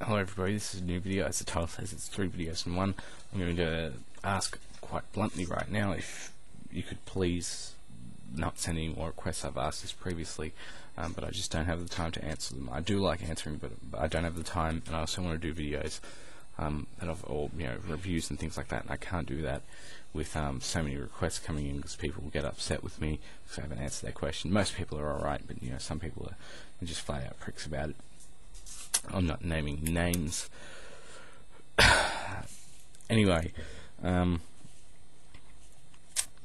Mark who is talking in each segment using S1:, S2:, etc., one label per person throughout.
S1: Hello everybody, this is a new video. As the title says, it's 3 videos in one. I'm going to ask quite bluntly right now if you could please not send any more requests. I've asked this previously, but I just don't have the time to answer them. I do like answering, but I don't have the time, and I also want to do videos or reviews and things like that, and I can't do that with so many requests coming in, because people will get upset with me because I haven't answered their question. Most people are alright, but some people are just flat out pricks about it. I'm not naming names. Anyway,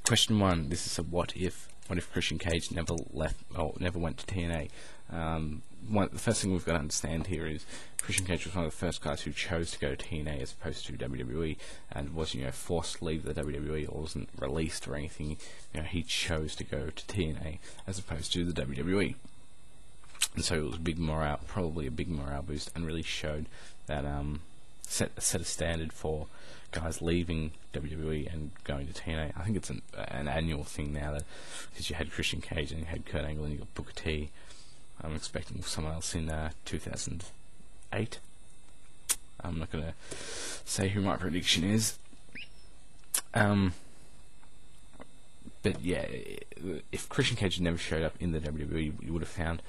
S1: question 1. This is a what if. What if Christian Cage never went to TNA? The first thing we've got to understand here is Christian Cage was one of the first guys who chose to go to TNA as opposed to WWE, and was forced to leave the WWE or wasn't released or anything. He chose to go to TNA as opposed to the WWE. And so it was probably a big morale boost, and really showed that set a standard for guys leaving WWE and going to TNA. I think it's an annual thing now, because you had Christian Cage and you had Kurt Angle and you got Booker T. I'm expecting someone else in 2008. I'm not going to say who my prediction is. But yeah, if Christian Cage had never showed up in the WWE, you would have found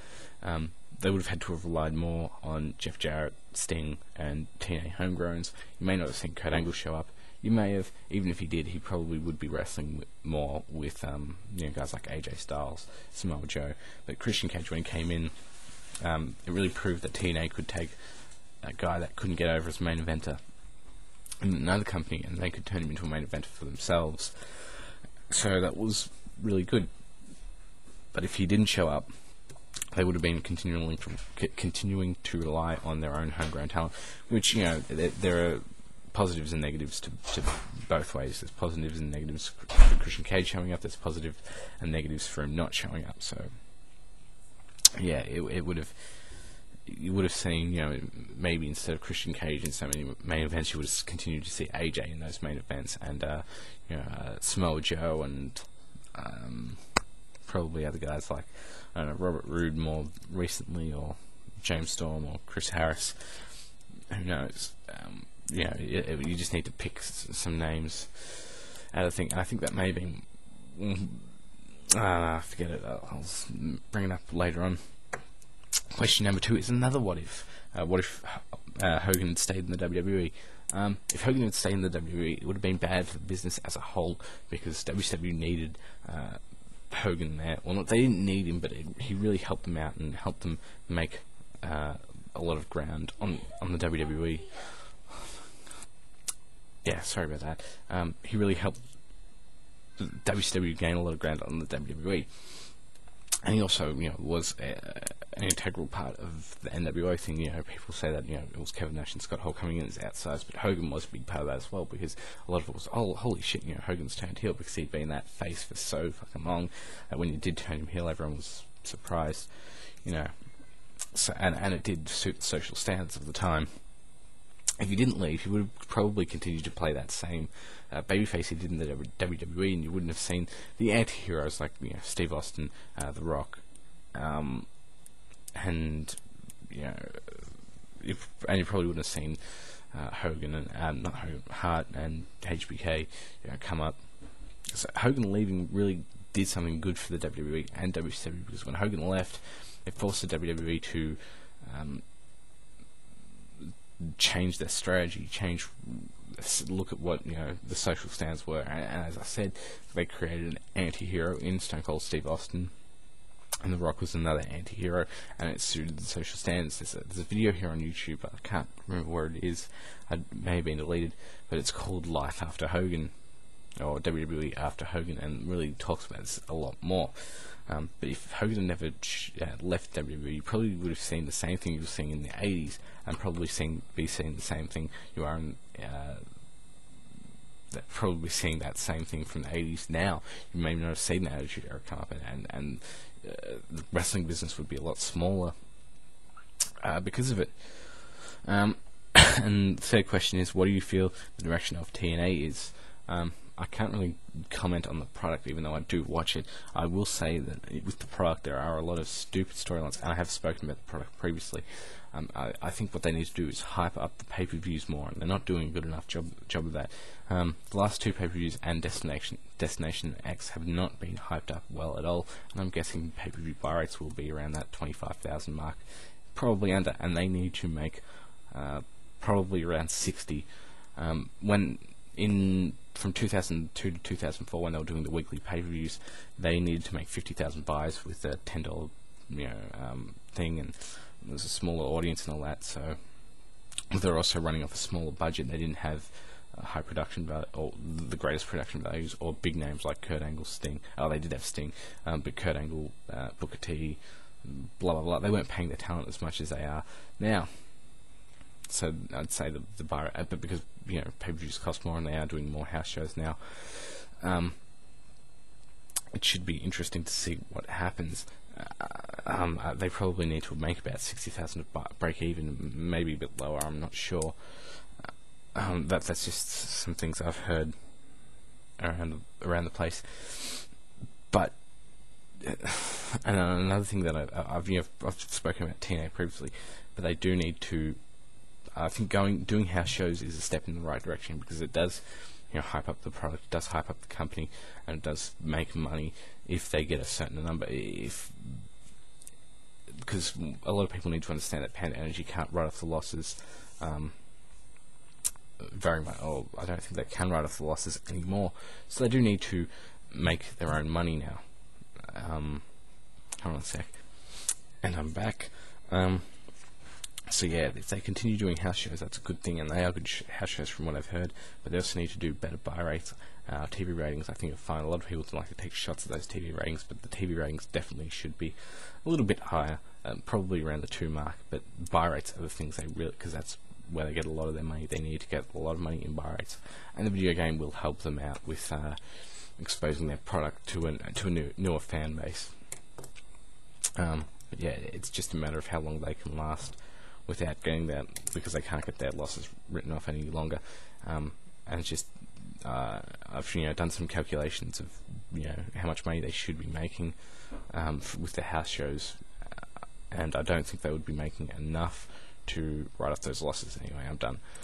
S1: they would have had to have relied more on Jeff Jarrett, Sting, and TNA homegrowns. You may not have seen Kurt Angle show up. You may have, even if he did, he probably would be wrestling more with guys like AJ Styles, Samoa Joe. But Christian Cage, when he came in, it really proved that TNA could take a guy that couldn't get over as a main eventer in another company, and they could turn him into a main eventer for themselves. So that was really good. But if he didn't show up, they would have been continuing to rely on their own homegrown talent, which, there are positives and negatives to both ways. There's positives and negatives for Christian Cage showing up, there's positives and negatives for him not showing up. So yeah, it would have, you would have seen, maybe instead of Christian Cage in so many main events, you would have continued to see AJ in those main events, and Samoa Joe, and probably other guys like, I don't know, Robert Roode more recently, or James Storm, or Chris Harris. Who knows? You just need to pick some names out of the thing. I think that may have been... forget it. I'll bring it up later on. Question number 2 is another what if. What if Hogan had stayed in the WWE? If Hogan had stayed in the WWE, it would have been bad for the business as a whole, because WCW needed Hogan there. Well, they didn't need him, but he really helped them out and helped them make a lot of ground on the WWE. Yeah, sorry about that. He really helped WCW gain a lot of ground on the WWE. And he also, was an integral part of the NWO thing. People say that, it was Kevin Nash and Scott Hall coming in as outsiders, but Hogan was a big part of that as well, because a lot of it was, oh, holy shit, Hogan's turned heel, because he'd been that face for so fucking long, that when you did turn him heel, everyone was surprised, So, and it did suit the social standards of the time. If he didn't leave, he would have probably continued to play that same babyface he did in the WWE, and you wouldn't have seen the anti-heroes like Steve Austin, The Rock, and you probably wouldn't have seen Hogan and not Hogan, Hart and HBK come up. So Hogan leaving really did something good for the WWE and WCW, because when Hogan left, it forced the WWE to change their strategy, look at what the social standards were, and as I said, they created an anti-hero in Stone Cold Steve Austin, and The Rock was another anti-hero, and it suited the social standards. There's a video here on YouTube, I can't remember where it is, it may have been deleted, but it's called Life After Hogan, or WWE After Hogan, and really talks about this a lot more. But if Hogan never left WWE, you probably would have seen the same thing you were seeing in the 80s, and probably be seeing the same thing you are in, probably seeing that same thing from the 80s now. You may not have seen the Attitude Era come up, and the wrestling business would be a lot smaller because of it. And the third question is, what do you feel the direction of TNA is? I can't really comment on the product, even though I do watch it. I will say that with the product, there are a lot of stupid storylines, and I have spoken about the product previously. I think what they need to do is hype up the pay-per-views more, and they're not doing a good enough job of that. The last two pay-per-views and Destination X have not been hyped up well at all, and I'm guessing pay-per-view buy rates will be around that 25,000 mark, probably under, and they need to make probably around 60. From 2002 to 2004, when they were doing the weekly pay-per-views, they needed to make 50,000 buys with a $10 thing, and there's a smaller audience and all that, so they're also running off a smaller budget. They didn't have high production value, or the greatest production values, or big names like Kurt Angle, Sting. Oh, they did have Sting, but Kurt Angle, Booker T, blah blah blah. They weren't paying their talent as much as they are now. So I'd say the bar, but because pay-per-views cost more and they are doing more house shows now, it should be interesting to see what happens. They probably need to make about 60,000 to break even, maybe a bit lower. I'm not sure. That's just some things I've heard around the place. But and another thing that I've spoken about TNA previously, but they do need to. I think doing house shows is a step in the right direction, because it does hype up the product, it does hype up the company, and it does make money if they get a certain number. Because a lot of people need to understand that Panda Energy can't write off the losses very much. Or I don't think they can write off the losses anymore. So they do need to make their own money now. Hold on a sec, and I'm back. So yeah, if they continue doing house shows, that's a good thing, and they are good house shows from what I've heard, but they also need to do better buy rates. TV ratings, I think you'll find a lot of people don't like to take shots at those TV ratings, but the TV ratings definitely should be a little bit higher, probably around the 2 mark, but buy rates are the things they really, because that's where they get a lot of their money. They need to get a lot of money in buy rates, and the video game will help them out with exposing their product to a newer fan base. But yeah, it's just a matter of how long they can last without getting that, because they can't get their losses written off any longer. And it's just I've done some calculations of how much money they should be making with the house shows, and I don't think they would be making enough to write off those losses. Anyway, I'm done.